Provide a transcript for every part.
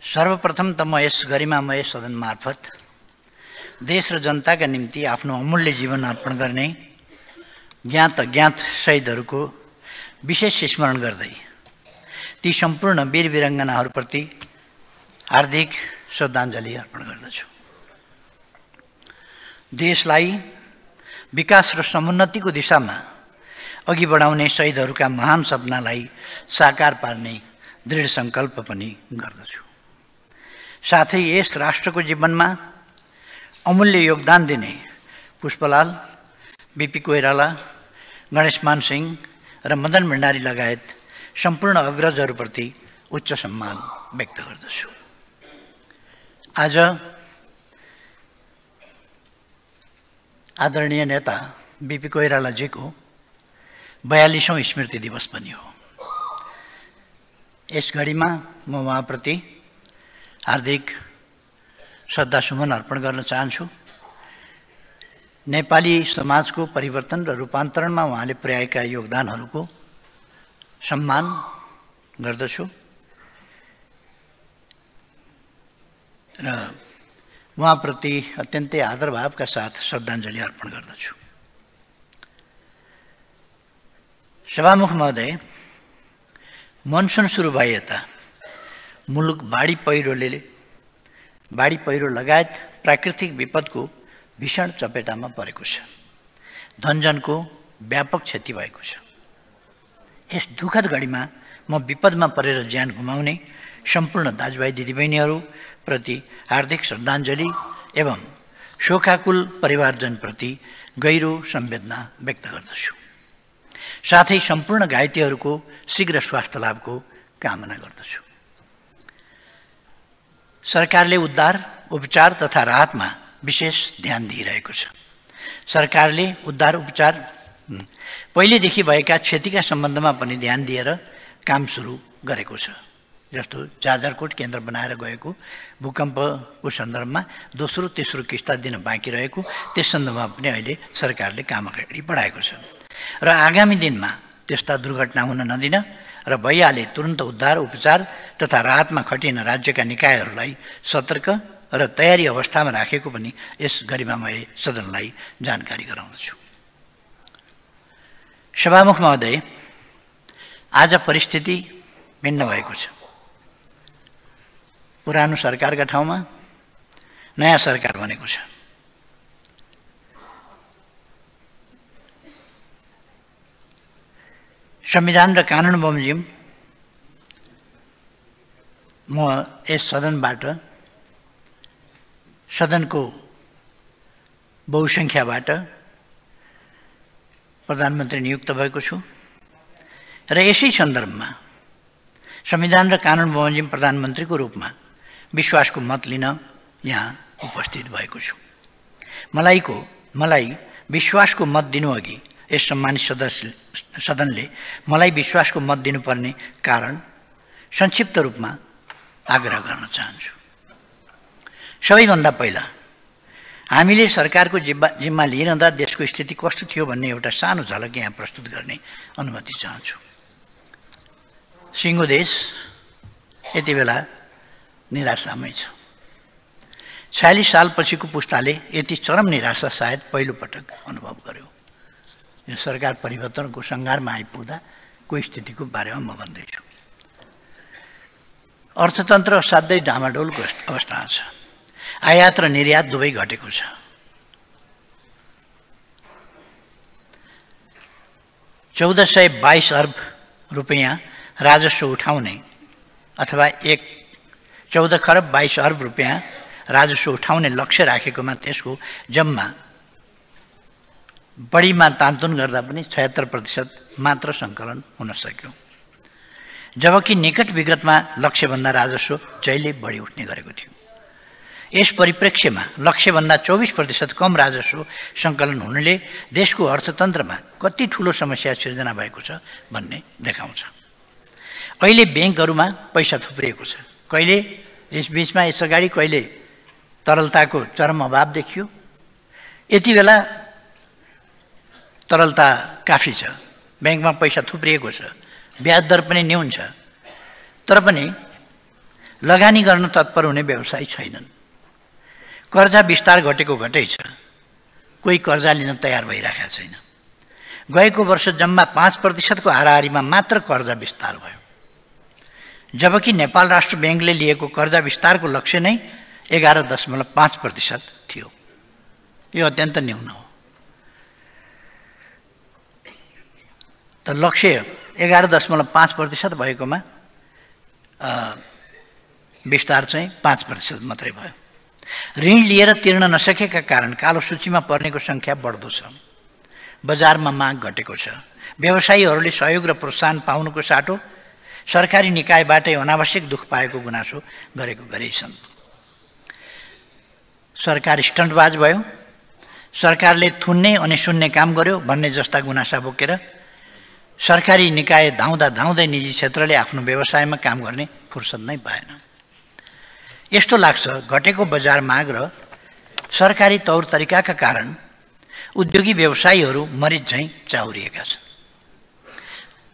सर्वप्रथम त म यस गरिमामय सदन मार्फत देश र जनताका निम्ति आफ्नो अमूल्य जीवन अर्पण गर्ने ज्ञात अज्ञात शहीदहरूको विशेष स्मरण गर्दै ती सम्पूर्ण वीर वीराङ्गनाहरूप्रति हार्दिक श्रद्धाञ्जली अर्पण गर्दछु। देशलाई विकास र समुन्नतिको दिशामा अघि बढाउने शहीदहरूका महान सपनालाई साकार पार्ने दृढ सङ्कल्प पनि गर्दछु। साथै यस राष्ट्रको जीवनमा अमूल्य योगदान दिने पुष्पलाल, बीपी कोइराला, गणेशमान सिंह र मदन भण्डारी लगायत सम्पूर्ण अग्रजहरूप्रति उच्च सम्मान व्यक्त गर्दछु। आज आदरणीय नेता बीपी कोइरालाजीको 42औं स्मृति दिवस पनि हो। यस घडीमा म उहाँप्रति हार्दिक श्रद्धासुमन अर्पण गर्न चाहन्छु। नेपाली समाजको परिवर्तन र रूपान्तरणमा उहाँले पुर्याएका योगदानहरूको सम्मान गर्दछु र उहाँप्रति अत्यन्तै आदरभावका साथ श्रद्धाञ्जली अर्पण गर्दछु। सभामुख महोदय, मनसुन सुरु भए यता मुलुक बाढी पहिरो लगायत प्राकृतिक विपदको भीषण चपेटामा परेको छ। धनजनको व्यापक क्षति भएको छ। यस दुःखद घडीमा म विपदमा परेर ज्यान गुमाउने सम्पूर्ण दाजुभाइ दिदीबहिनीहरूप्रति हार्दिक श्रद्धाञ्जली एवं शोकाकुल परिवारजनप्रति गहिरो संवेदना व्यक्त गर्दछु। साथै सम्पूर्ण घाइतेहरूको शीघ्र स्वास्थ्य लाभको कामना गर्दछु। सरकारले उद्धार, उपचार तथा राहतमा विशेष ध्यान दिइरहेको छ। सरकारले उद्धार उपचार पहिलेदेखि भएका क्षतिका सम्बन्धमा पनि ध्यान दिएर काम सुरु गरेको छ। जस्तो जाजरकोट केन्द्र बनाएर गएको भूकम्पको सन्दर्भमा दोस्रो तेस्रो किस्ता दिन बाँकी रहेको त्यस सन्दर्भमा पनि अहिले सरकारले काम अगाडि बढाएको छ र आगामी दिनमा त्यस्ता दुर्घटना हुन नदिन र भइहाले तुरन्त उद्धार उपचार तथा राहतमा खटिन राज्यका निकायहरूलाई सतर्क र तयारी अवस्थामा राखेको पनि यस गरिमामय सदनलाई जानकारी गराउँदछु। सभामुख महोदय, आज परिस्थिति भिन्न भएको छ। पुरानो सरकारका ठाउँमा नयाँ सरकार बनेको छ। संविधान र कानुन बमोजिम म यस सदनबाट सदनको बहुसङ्ख्याबाट प्रधानमन्त्री नियुक्त भएको छु र यसै सन्दर्भमा संविधान र कानुन बमोजिम प्रधानमन्त्रीको रूपमा विश्वासको मत लिन यहाँ उपस्थित भएको छु। मलाई विश्वासको मत दिनुअघि यस सम्मानित सदनले मलाई विश्वासको मत दिनुपर्ने कारण संक्षिप्त रूपमा आग्रह गर्न चाहन्छु। सबैभन्दा पहिला हामीले सरकारको जिम्मा लिइरहँदा देशको स्थिति कस्तो थियो भन्ने एउटा सानो झलक यहाँ प्रस्तुत गर्ने अनुमति चाहन्छु। सिङ्गो देश यति बेला निराशामै छ। 46 सालपछिको पुस्ताले यति चरम निराशा सायद पहिलो पटक अनुभव गर्यो। यो सरकार परिवर्तनको सङ्घारमा आइपुग्दा को स्थितिको बारेमा म भन्दैछु। अर्थतन्त्र असाध्यै डामाडोलको अवस्थामा छ। आयात र निर्यात दुवै घटेको छ। ₹1422 अर्ब रुपियाँ राजस्व उठाउने अथवा 14 खरब 22 अर्ब रुपियाँ राजस्व उठाउने लक्ष्य राखेकोमा त्यसको जम्मा बढीमा तानतुन गर्दा पनि 76% मात्र सङ्कलन हुन सक्यो। जबकि निकट विगतमा लक्ष्यभन्दा राजस्व जहिले बढी उठ्ने गरेको थियो। यस परिप्रेक्ष्यमा लक्ष्यभन्दा 24% कम राजस्व सङ्कलन हुनुले देशको अर्थतन्त्रमा कति ठुलो समस्या सिर्जना भएको छ भन्ने देखाउँछ। अहिले ब्याङ्कहरूमा पैसा थुप्रिएको छ। कहिले यसबीचमा यसअगाडि कहिले तरलताको चरम अभाव देखियो। यति बेला तरलता काफी छ। ब्याङ्कमा पैसा थुप्रिएको छ। ब्याज दर पनि न्यून छ। तर पनि लगानी गर्न तत्पर हुने व्यवसायी छैनन्। कर्जा विस्तार घटेको घटै छ, कोही कर्जा लिन तयार भइरहेका छैन। गएको वर्ष जम्मा 5% को हाराहारीमा मात्र कर्जा विस्तार भयो, जबकि नेपाल राष्ट्र ब्याङ्कले लिएको कर्जा विस्तारको लक्ष्य नै 11.5% थियो। यो अत्यन्त न्यून हो। त लक्ष्य 11.5% भएकोमा विस्तार चाहिँ 5% मात्रै भयो। ऋण लिएर तिर्न नसकेका कारण कालो सूचीमा पर्नेको सङ्ख्या बढ्दो छ। बजारमा माग घटेको छ। व्यवसायीहरूले सहयोग र प्रोत्साहन पाउनुको साटो सरकारी निकायबाटै अनावश्यक दुख पाएको गुनासो गरेको गरेछन्। सरकार स्टन्टबाज भयो, सरकारले थुन्ने अनि सुन्ने काम गर्यो भन्ने जस्ता गुनासा बोकेर सरकारी निकाय धाउँदा धाउँदै निजी क्षेत्रले आफ्नो व्यवसायमा काम गर्ने फुर्सद नै पाएन। यस्तो लाग्छ घटेको बजार माग र सरकारी तौर तरिकाका कारण उद्योगी व्यवसायीहरू मरिच झैँ चाउरिएका छन्।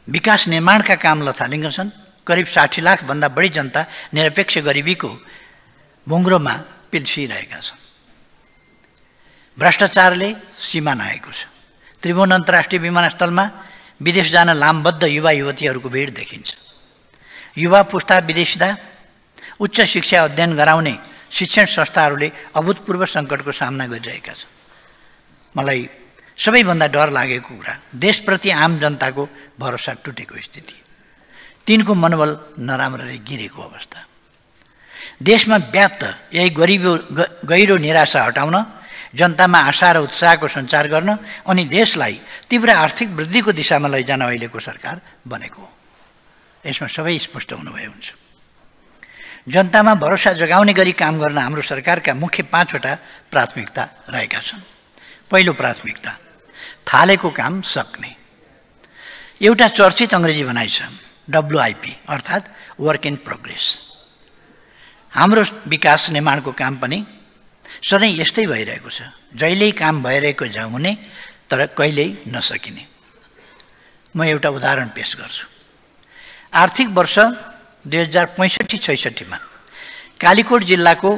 विकास निर्माणका काम लथालिङ्ग छन्। करिब 60 लाख भन्दा बढी जनता निरपेक्ष गरिबीको भुङ्ग्रोमा पिल्सिरहेका छन्। भ्रष्टाचारले सीमा नआएको छ। त्रिभुवन अन्तर्राष्ट्रिय विमानस्थलमा विदेश जान लामबद्ध युवा युवतीहरूको भिड देखिन्छ। युवा पुस्ता विदेशिदा उच्च शिक्षा अध्ययन गराउने शिक्षण संस्थाहरूले अभूतपूर्व सङ्कटको सामना गरिरहेका छन्। मलाई सबैभन्दा डर लागेको कुरा देशप्रति आम जनताको भरोसा टुटेको स्थिति, तिनको मनोबल नराम्ररी गिरेको अवस्था। देशमा व्याप्त यही गहिरो निराशा हटाउन, जनतामा आशा र उत्साहको सञ्चार गर्न अनि देशलाई तीव्र आर्थिक वृद्धिको दिशामा लैजान अहिलेको सरकार बनेको हो। यसमा सबै स्पष्ट हुनुभयो हुन्छ। जनतामा भरोसा जगाउने गरी काम गर्न हाम्रो सरकारका मुख्य 5 वटा प्राथमिकता रहेका छन्। पहिलो प्राथमिकता, थालेको काम सक्ने। एउटा चर्चित अङ्ग्रेजी भनाइ छ, WIP अर्थात् वर्क इन प्रोग्रेस। हाम्रो विकास निर्माणको काम पनि सधैँ यस्तै भइरहेको छ। जहिल्यै काम भइरहेको हुने तर कहिल्यै नसकिने। म एउटा उदाहरण पेश गर्छु। आर्थिक वर्ष 2065-66 मा कालीकोट जिल्लाको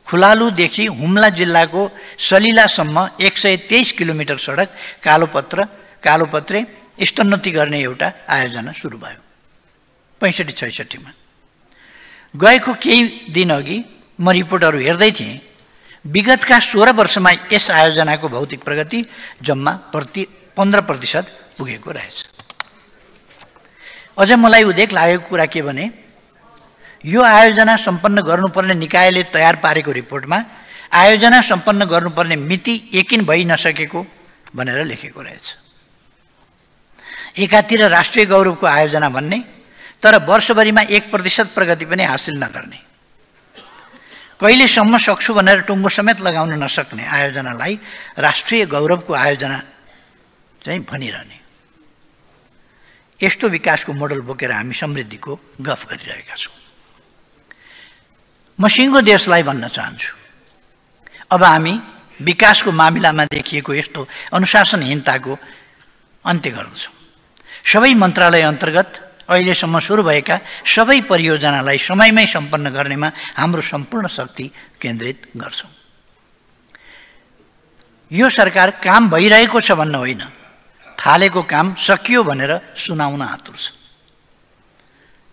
खुलालुदेखि हुम्ला जिल्लाको सलिलासम्म 123 किलोमिटर सडक कालोपत्रे स्तोन्नति गर्ने एउटा आयोजना सुरु भयो 65-66 मा। गएको केही दिन अघि म रिपोर्टहरू हेर्दै थिएँ। विगतका 16 वर्षमा यस आयोजनाको भौतिक प्रगति जम्मा 15% पुगेको रहेछ। अझ मलाई उदेक लागेको कुरा के भने, यो आयोजना सम्पन्न गर्नुपर्ने निकायले तयार पारेको रिपोर्टमा आयोजना सम्पन्न गर्नुपर्ने मिति यकिन भइ नसकेको भनेर लेखेको रहेछ। एकातिर राष्ट्रिय गौरवको आयोजना भन्ने, तर वर्षभरिमा 1% प्रगति पनि हासिल नगर्ने, कहिलेसम्म सक्छु भनेर टुङ्गो समेत लगाउन नसक्ने आयोजनालाई राष्ट्रिय गौरवको आयोजना चाहिँ भनिरहने। यस्तो विकासको मोडल बोकेर हामी समृद्धिको गफ गरिरहेका छौँ। म सिङ्गो देशलाई भन्न चाहन्छु, अब हामी विकासको मामिलामा देखिएको यस्तो अनुशासनहीनताको अन्त्य गर्दछौँ। सबै मन्त्रालय अन्तर्गत अहिलेसम्म सुरु भएका सबै परियोजनालाई समयमै सम्पन्न गर्नेमा हाम्रो सम्पूर्ण शक्ति केन्द्रित गर्छौँ। यो सरकार काम भइरहेको छ भन्न होइन, थालेको काम सकियो भनेर सुनाउन आतुर छ।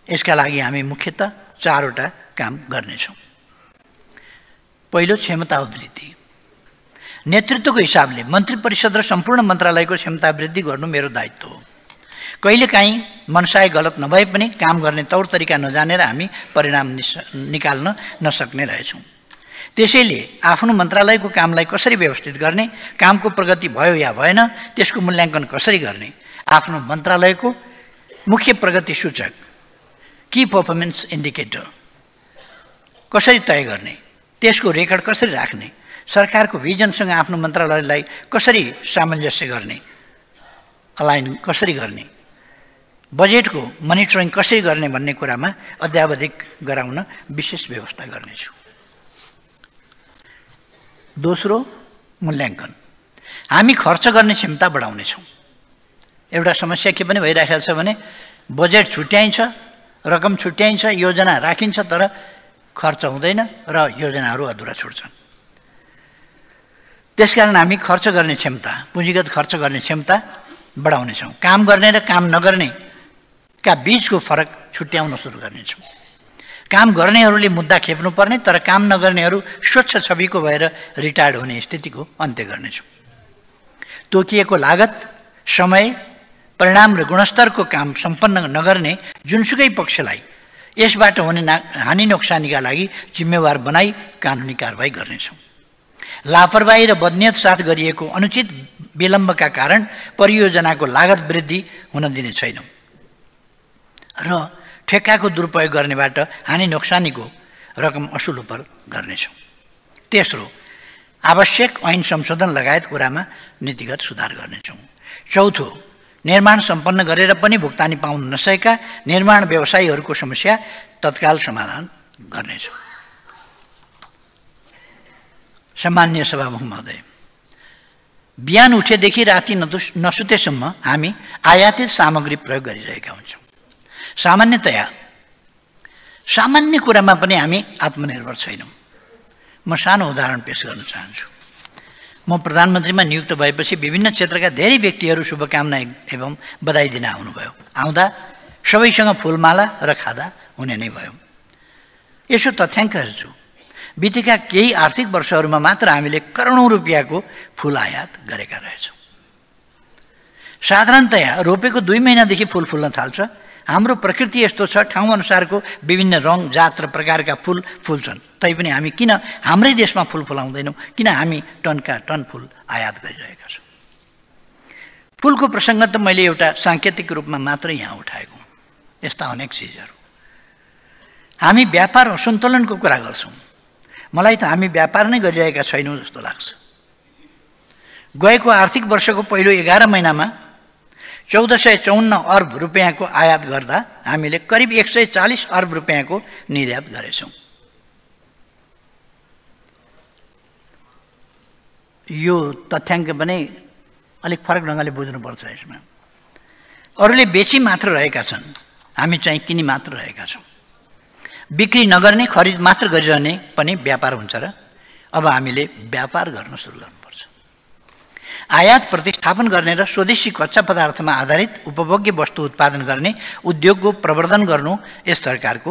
यसका लागि हामी मुख्यतः 4 वटा काम गर्नेछौँ। पहिलो, क्षमता वृद्धि। नेतृत्वको हिसाबले मन्त्री परिषद र सम्पूर्ण मन्त्रालयको क्षमता वृद्धि गर्नु मेरो दायित्व हो। कहिलेकाहीँ मनसाय गलत नभए पनि काम गर्ने तौर तरिका नजानेर हामी परिणाम निकाल्न नसक्ने रहेछौँ। त्यसैले आफ्नो मन्त्रालयको कामलाई कसरी व्यवस्थित गर्ने, कामको प्रगति भयो या भएन त्यसको मूल्याङ्कन कसरी गर्ने, आफ्नो मन्त्रालयको मुख्य प्रगति सूचक की पर्फर्मेन्स इन्डिकेटर कसरी तय गर्ने, त्यसको रेकर्ड कसरी राख्ने, सरकारको भिजनसँग आफ्नो मन्त्रालयलाई कसरी सामञ्जस्य गर्ने, अलाइन कसरी गर्ने, बजेटको मोनिटरिङ कसरी गर्ने भन्ने कुरामा अध्यावधिक गराउन विशेष व्यवस्था गर्नेछु। दोस्रो, मूल्याङ्कन। हामी खर्च गर्ने क्षमता बढाउनेछौँ। एउटा समस्या के पनि भइरहेको छ भने बजेट छुट्याइन्छ, रकम छुट्याइन्छ, योजना राखिन्छ, तर खर्च हुँदैन र योजनाहरू अधुरा छुट्छन्। त्यसकारण हामी खर्च गर्ने क्षमता, पुँजीगत खर्च गर्ने क्षमता बढाउनेछौँ। काम गर्ने र काम नगर्नेका बीचको फरक छुट्याउन सुरु गर्नेछौँ। काम गर्नेहरूले मुद्दा खेप्नुपर्ने, तर काम नगर्नेहरू स्वच्छ छविको भएर रिटायर्ड हुने स्थितिको अन्त्य गर्नेछौँ। तोकिएको लागत, समय, परिणाम र गुणस्तरको काम सम्पन्न नगर्ने जुनसुकै पक्षलाई यसबाट हुने हानि नोक्सानीका लागि जिम्मेवार बनाई कानुनी कारबाही गर्नेछौँ। लापरवाही र बदनियत साथ गरिएको अनुचित विलम्बका कारण परियोजनाको लागत वृद्धि हुन दिने छैनौँ र ठेक्काको दुरुपयोग गर्नेबाट हानि नोक्सानीको रकम असुल गर्नेछौँ। तेस्रो, आवश्यक ऐन संशोधन लगायत कुरामा नीतिगत सुधार गर्नेछौँ। चौथो, निर्माण सम्पन्न गरेर पनि भुक्तानी पाउन नसकेका निर्माण व्यवसायीहरूको समस्या तत्काल समाधान गर्नेछौँ। सम्माननीय सभामुख महोदय, बिहान उठेदेखि राति नसुतेसम्म हामी आयातित सामग्री प्रयोग गरिरहेका हुन्छौँ। सामान्यतया सामान्य कुरामा पनि हामी आत्मनिर्भर छैनौँ। म सानो उदाहरण पेश गर्न चाहन्छु। म प्रधानमन्त्रीमा नियुक्त भएपछि विभिन्न क्षेत्रका धेरै व्यक्तिहरू शुभकामना एवं बधाई दिन आउनुभयो। आउँदा सबैसँग फुलमाला र खादा हुने नै भयो। यसो तथ्याङ्क हेर्छु, बितेका केही आर्थिक वर्षहरूमा मात्र हामीले करोडौँ रुपियाँको फुल आयात गरेका रहेछौँ। साधारणतया रोपेको 2 महिनादेखि फुल फुल्न थाल्छ। हाम्रो प्रकृति यस्तो छ, ठाउँ अनुसारको विभिन्न रङ, जात र प्रकारका फुल फुल्छन्। तैपनि हामी किन हाम्रै देशमा फुल फुलाउँदैनौँ? किन हामी टनका टन फुल आयात गरिरहेका छौँ? फुलको प्रसङ्ग त मैले एउटा साङ्केतिक रूपमा मात्रै यहाँ उठाएको हुँ। यस्ता अनेक चिजहरू। हामी व्यापार असन्तुलनको कुरा गर्छौँ। मलाई त हामी व्यापार नै गरिरहेका छैनौँ जस्तो लाग्छ। गएको आर्थिक वर्षको पहिलो 11 महिनामा 1454 अर्ब रुपियाँको आयात गर्दा हामीले करिब 140 अर्ब रुपियाँको निर्यात गरेछौँ। यो तथ्याङ्क पनि अलिक फरक ढङ्गले बुझ्नुपर्छ। यसमा अरूले बेची मात्र रहेका छन्, हामी चाहिँ किनी मात्र रहेका छौँ। बिक्री नगर्ने, खरिद मात्र गरिरहने पनि व्यापार हुन्छ र अब हामीले व्यापार गर्न सुरु गर्नुपर्छ। आयात प्रतिस्थापन गर्ने र स्वदेशी कच्चा पदार्थमा आधारित उपभोग्य वस्तु उत्पादन गर्ने उद्योगको प्रवर्धन गर्नु यस सरकारको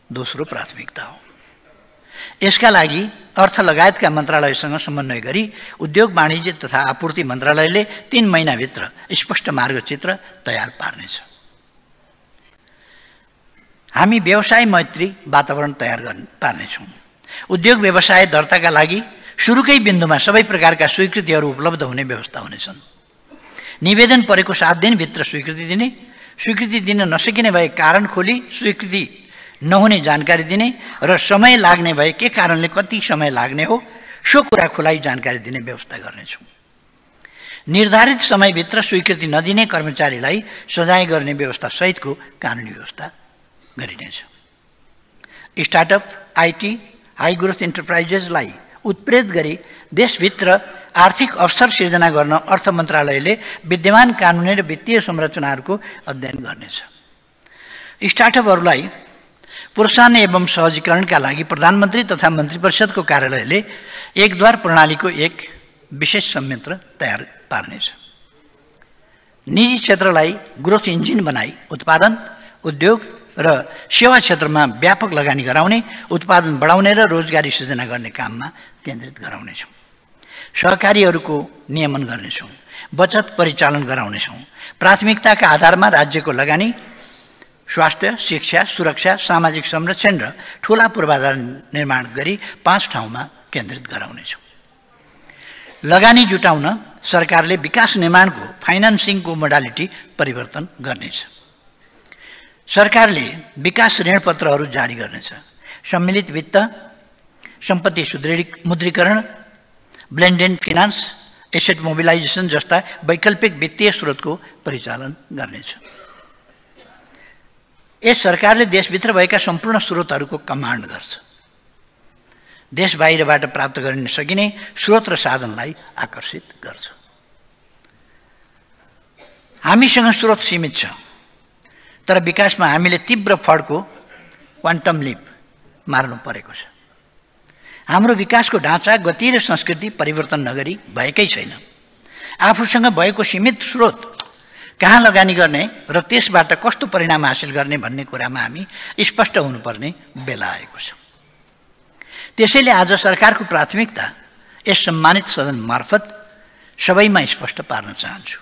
दोस्रो प्राथमिकता हो। यसका लागि अर्थ लगायतका मन्त्रालयसँग समन्वय गरी उद्योग, वाणिज्य तथा आपूर्ति मन्त्रालयले 3 महिनाभित्र स्पष्ट मार्गचित्र तयार पार्नेछ। हामी व्यवसाय मैत्री वातावरण तयार पार्नेछौँ। उद्योग व्यवसाय दर्ताका लागि सुरुकै बिन्दुमा सबै प्रकारका स्वीकृतिहरू उपलब्ध हुने व्यवस्था हुनेछन्। निवेदन परेको 7 दिनभित्र स्वीकृति दिने, स्वीकृति दिन नसकिने भए कारण खोली स्वीकृति नहुने जानकारी दिने र समय लाग्ने भए के कारणले कति समय लाग्ने हो सो कुरा खुलाई जानकारी दिने व्यवस्था गर्नेछौँ। निर्धारित समयभित्र स्वीकृति नदिने कर्मचारीलाई सजाय गर्ने व्यवस्था सहितको कानुनी व्यवस्था गरिनेछ। स्टार्टअप, आइटी, हाई ग्रोथ इन्टरप्राइजेसलाई उत्प्रेरित गरी देशभित्र आर्थिक अवसर सिर्जना गर्न अर्थ मन्त्रालयले विद्यमान कानुनी र वित्तीय संरचनाहरूको अध्ययन गर्नेछ। स्टार्टअपहरूलाई प्रोत्साहन एवं सहजीकरणका लागि प्रधानमन्त्री तथा मन्त्रिपरिषदको कार्यालयले एकद्वार प्रणालीको एक विशेष संयन्त्र तयार पार्नेछ। निजी क्षेत्रलाई ग्रोथ इन्जिन बनाई उत्पादन, उद्योग र सेवा क्षेत्रमा व्यापक लगानी गराउने, उत्पादन बढाउने र रोजगारी सृजना गर्ने काममा केन्द्रित गराउनेछौँ। सहकारीहरूको नियमन गर्नेछौँ। बचत परिचालन गराउनेछौँ। प्राथमिकताका आधारमा राज्यको लगानी स्वास्थ्य, शिक्षा, सुरक्षा, सामाजिक संरक्षण र ठुला पूर्वाधार निर्माण गरी 5 ठाउँमा केन्द्रित गराउनेछौँ। लगानी जुटाउन सरकारले विकास निर्माणको फाइनान्सिङको मोडालिटी परिवर्तन गर्नेछ। सरकारले विकास ऋणपत्रहरू जारी गर्नेछ। सम्मिलित वित्त, सम्पत्ति मुद्रीकरण, ब्लेन्डेड फिनान्स, एसेट मोबिलाइजेसन जस्ता वैकल्पिक वित्तीय स्रोतको परिचालन गर्नेछ। यस सरकारले देशभित्र भएका सम्पूर्ण स्रोतहरूको कमान्ड गर्छ। देश बाहिरबाट प्राप्त गर्न सकिने स्रोत र साधनलाई आकर्षित गर्छ। हामीसँग स्रोत सीमित छ, तर विकासमा हामीले तीव्र फड्को क्वान्टम लिप मार्नु परेको छ। हाम्रो विकासको ढाँचा, गति र संस्कृति परिवर्तन नगरी भएकै छैन। आफूसँग भएको सीमित स्रोत कहाँ लगानी गर्ने र त्यसबाट कस्तो परिणाम हासिल गर्ने भन्ने कुरामा हामी स्पष्ट हुनुपर्ने बेला आएको छ। त्यसैले आज सरकारको प्राथमिकता यस सम्मानित सदन मार्फत सबैमा स्पष्ट पार्न चाहन्छु।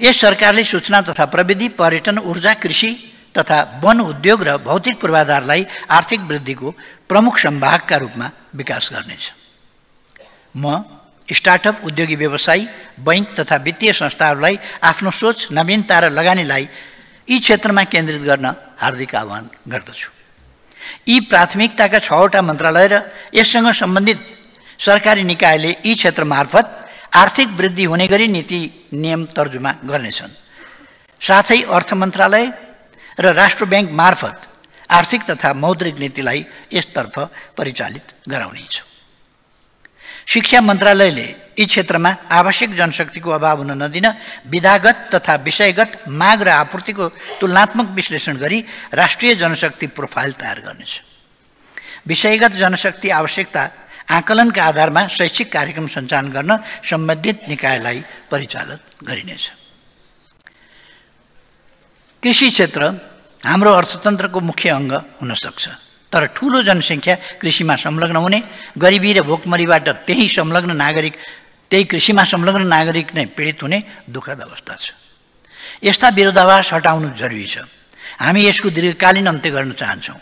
यस सरकारले सूचना तथा प्रविधि, पर्यटन, ऊर्जा, कृषि तथा वन उद्योग र भौतिक पूर्वाधारलाई आर्थिक वृद्धिको प्रमुख संवाहकका रूपमा विकास गर्नेछ। म स्टार्टअप, उद्योगी व्यवसायी, बैंक तथा वित्तीय संस्थाहरूलाई आफ्नो सोच, नवीनता र लगानीलाई यी क्षेत्रमा केन्द्रित गर्न हार्दिक आह्वान गर्दछु। यी प्राथमिकताका 6वटा मन्त्रालय र यससँग सम्बन्धित सरकारी निकायले यी क्षेत्र मार्फत आर्थिक वृद्धि हुने गरी नीति नियम तर्जुमा गर्नेछन्। साथै अर्थ मन्त्रालय र राष्ट्र ब्याङ्क मार्फत आर्थिक तथा मौद्रिक नीतिलाई यसतर्फ परिचालित गराउनेछ। शिक्षा मन्त्रालयले यी क्षेत्रमा आवश्यक जनशक्तिको अभाव हुन नदिन विधागत तथा विषयगत माग र आपूर्तिको तुलनात्मक विश्लेषण गरी राष्ट्रिय जनशक्ति प्रोफाइल तयार गर्नेछ। विषयगत जनशक्ति आवश्यकता आकलनका आधारमा शैक्षिक कार्यक्रम सञ्चालन गर्न सम्बन्धित निकायलाई परिचालन गरिनेछ। कृषि क्षेत्र हाम्रो अर्थतन्त्रको मुख्य अङ्ग हुन सक्छ, तर ठूलो जनसङ्ख्या कृषिमा संलग्न हुने, गरिबी र भोकमरीबाट त्यही कृषिमा संलग्न नागरिक नै पीडित हुने दुःखद अवस्था छ। यस्ता विरोधाभास हटाउनु जरुरी छ। हामी यसको दीर्घकालीन अन्त्य गर्न चाहन्छौँ।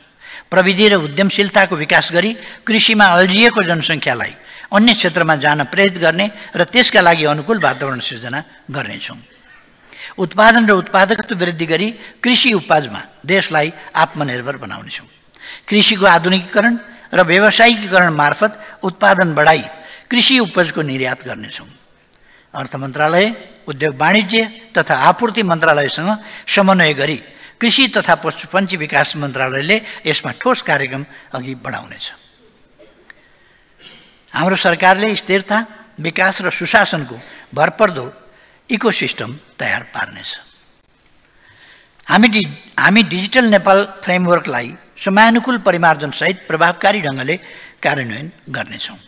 प्रविधि र उद्यमशीलताको विकास गरी कृषिमा अल्झिएको जनसङ्ख्यालाई अन्य क्षेत्रमा जान प्रेरित गर्ने र त्यसका लागि अनुकूल वातावरण सिर्जना गर्नेछौँ। उत्पादन र उत्पादकत्व वृद्धि गरी कृषि उपजमा देशलाई आत्मनिर्भर बनाउनेछौँ। कृषिको आधुनिकीकरण र व्यावसायिकीकरण मार्फत उत्पादन बढाई कृषि उपजको निर्यात गर्नेछौँ। अर्थ मन्त्रालय, उद्योग वाणिज्य तथा आपूर्ति मन्त्रालयसँग समन्वय गरी कृषि तथा पशुपन्छी विकास मन्त्रालयले यसमा ठोस कार्यक्रम अघि बढाउनेछ। हाम्रो सरकारले स्थिरता, विकास र सुशासनको भरपर्दो इकोसिस्टम तयार पार्नेछ। हामी डिजिटल नेपाल फ्रेमवर्कलाई समयानुकूल परिमार्जनसहित प्रभावकारी ढङ्गले कार्यान्वयन गर्नेछौँ।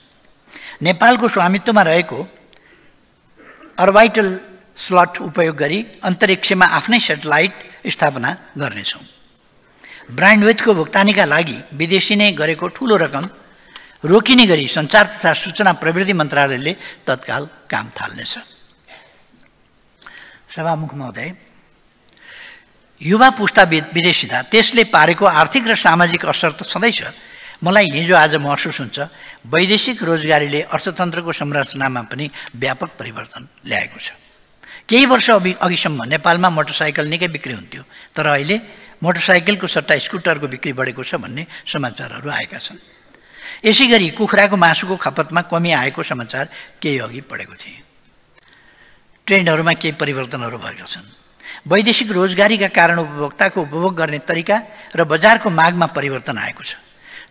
नेपालको स्वामित्वमा रहेको अर्बिटल स्लट उपयोग गरी अन्तरिक्षमा आफ्नै सेटेलाइट स्थापना गर्नेछौँ। ब्रान्डविथको भुक्तानीका लागि विदेशी नै गरेको ठूलो रकम रोकिने गरी सञ्चार तथा सूचना प्रविधि मन्त्रालयले तत्काल काम थाल्नेछ। सभामुख महोदय, युवा पुस्ता विदेशिँदा त्यसले पारेको आर्थिक र सामाजिक असर त छँदैछ। मलाई हिजो आज महसुस हुन्छ वैदेशिक रोजगारीले अर्थतन्त्रको संरचनामा पनि व्यापक परिवर्तन ल्याएको छ। केही वर्ष अघिसम्म नेपालमा मोटरसाइकल निकै बिक्री हुन्थ्यो, तर अहिले मोटरसाइकलको सट्टा स्कुटरको बिक्री बढेको छ भन्ने समाचारहरू आएका छन्। यसै गरी कुखुराको मासुको खपतमा कमी आएको समाचार केही अघि पढेको थिएँ। ट्रेन्डहरूमा केही परिवर्तनहरू भएका छन्। वैदेशिक रोजगारीका कारण उपभोक्ताको उपभोग गर्ने तरिका र बजारको मागमा परिवर्तन आएको छ,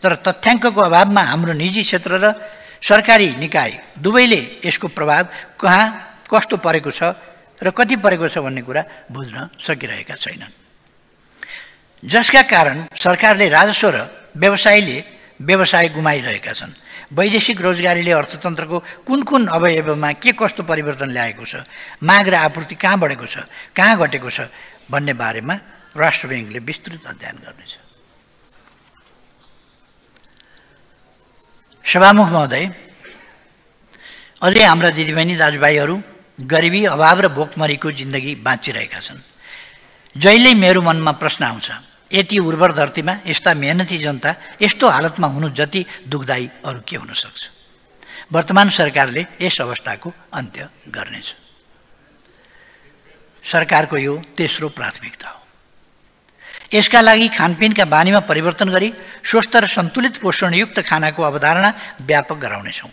तर तथ्याङ्कको अभावमा हाम्रो निजी क्षेत्र र सरकारी निकाय दुवैले यसको प्रभाव कहाँ कस्तो परेको छ र कति परेको छ भन्ने कुरा बुझ्न सकिरहेका छैनन्, जसका कारण सरकारले राजस्व र व्यवसाय गुमाइरहेका छन्। वैदेशिक रोजगारीले अर्थतन्त्रको कुन अवयवमा के कस्तो परिवर्तन ल्याएको छ, माग र आपूर्ति कहाँ बढेको छ, कहाँ घटेको छ भन्ने बारेमा राष्ट्र ब्याङ्कले विस्तृत अध्ययन गर्नेछ। सभामुख महोदय, अझै हाम्रा दिदीबहिनी दाजुभाइहरू गरिबी, अभाव र भोकमरीको जिन्दगी बाँचिरहेका छन्। जहिल्यै मेरो मनमा प्रश्न आउँछ, यति उर्वर धरतीमा यस्ता मेहनती जनता यस्तो हालतमा हुनु जति दुःखदायी अरू के हुन सक्छ। वर्तमान सरकारले यस अवस्थाको अन्त्य गर्नेछ। सरकारको यो तेस्रो प्राथमिकता हो। यसका लागि खानपिनका बानीमा परिवर्तन गरी स्वस्थ र सन्तुलित पोषणयुक्त खानाको अवधारणा व्यापक गराउनेछौँ।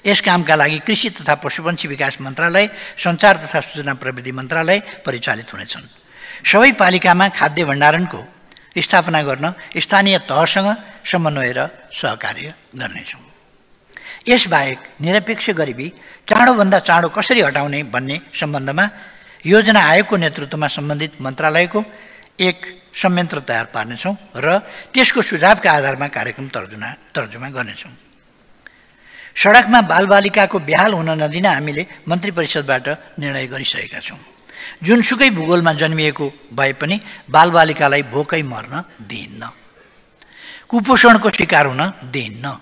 यस कामका लागि कृषि तथा पशुपन्छी विकास मन्त्रालय, सञ्चार तथा सूचना प्रविधि मन्त्रालय परिचालित हुनेछन्। सबै पालिकामा खाद्य भण्डारणको स्थापना गर्न स्थानीय तहसँग समन्वय र सहकार्य गर्नेछौँ। यसबाहेक निरपेक्ष गरिबी चाँडोभन्दा चाँडो कसरी हटाउने भन्ने सम्बन्धमा योजना आयोगको नेतृत्वमा सम्बन्धित मन्त्रालयको एक संयन्त्र तयार पार्नेछौँ र त्यसको सुझावका आधारमा कार्यक्रम तर्जुमा गर्नेछौँ। सडकमा बालबालिकाको बेहाल हुन नदिन हामीले मन्त्री परिषदबाट निर्णय गरिसकेका छौँ। जुनसुकै भूगोलमा जन्मिएको भए पनि बालबालिकालाई भोकै मर्न दिइन्न, कुपोषणको शिकार हुन दिइन्न,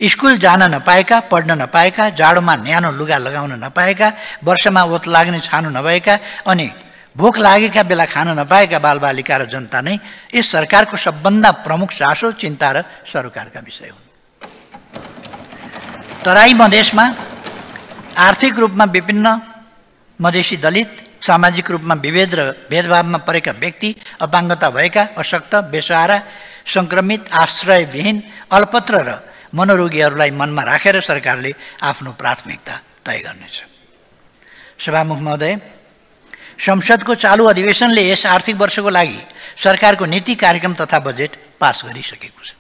स्कुल जान नपाएका, पढ्न नपाएका, जाडोमा न्यानो लुगा लगाउन नपाएका, वर्षमा ओत लाग्ने छानो नभएका अनि भोक लागेका बेला खान नपाएका बालबालिका र जनता नै यस सरकारको सबभन्दा प्रमुख चासो, चिन्ता र सरोकारका विषय हुन्। तराई मधेसमा आर्थिक रूपमा विभिन्न मधेसी दलित, सामाजिक रूपमा विभेद र भेदभावमा परेका व्यक्ति, अपाङ्गता भएका, अशक्त, बेसहारा, सङ्क्रमित, आश्रयविहीन, अल्पत्र र मनोरोगीहरूलाई मनमा राखेर सरकारले आफ्नो प्राथमिकता तय गर्नेछ। सभामुख महोदय, संसदको चालु अधिवेशनले यस आर्थिक वर्षको लागि सरकारको नीति कार्यक्रम तथा बजेट पास गरिसकेको छ।